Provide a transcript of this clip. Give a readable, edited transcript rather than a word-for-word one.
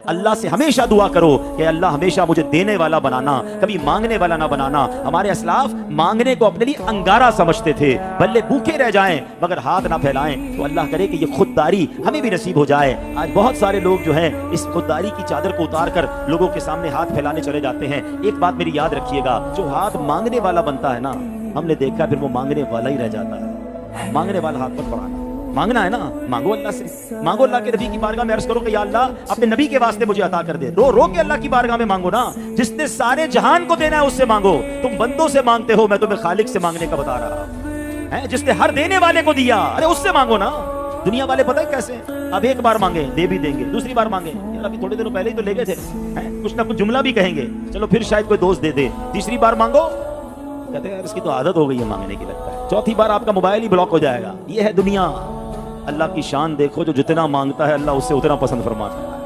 अल्लाह से हमेशा दुआ करो कि अल्लाह हमेशा मुझे देने वाला बनाना, कभी मांगने वाला ना बनाना। हमारे असलाफ मांगने को अपने लिए अंगारा समझते थे, भले भूखे रह जाएं मगर हाथ ना फैलाएं। तो अल्लाह करे कि ये खुददारी हमें भी नसीब हो जाए। आज बहुत सारे लोग जो है इस खुददारी की चादर को उतार कर लोगों के सामने हाथ फैलाने चले जाते हैं। एक बात मेरी याद रखिएगा, जो हाथ मांगने वाला बनता है ना, हमने देखा फिर वो मांगने वाला ही रह जाता है। मांगने वाला हाथ पर बढ़ाना, मांगना है ना, मांगो अल्लाह से, मांगो अल्लाह के नबी की बारगाह में अर्ज करो कि या अल्लाह अपने नबी के वास्ते मुझे अता कर दे। रो रो के अल्लाह की बारगाह में मांगो ना। जिसने सारे जहान को देना है उससे मांगो। तुम बंदों से मांगते हो, मैं तुम्हें खालिक से मांगने का बता रहा है। जिसने हर देने वाले को दिया, अरे उससे मांगो ना। दुनिया वाले पता है कैसे, अब एक बार मांगे दे भी देंगे, दूसरी बार मांगे यार अभी थोड़े दिनों पहले ही तो ले गए थे, कुछ ना कुछ जुमला भी कहेंगे, चलो फिर शायद कोई दोस्त दे दे। तीसरी बार मांगो, कहते हैं यार इसकी तो आदत हो गई है मांगने की, लगता है। चौथी बार आपका मोबाइल ही ब्लॉक हो जाएगा। ये है दुनिया। अल्लाह की शान देखो, जो जितना मांगता है अल्लाह उससे उतना पसंद फरमाता है।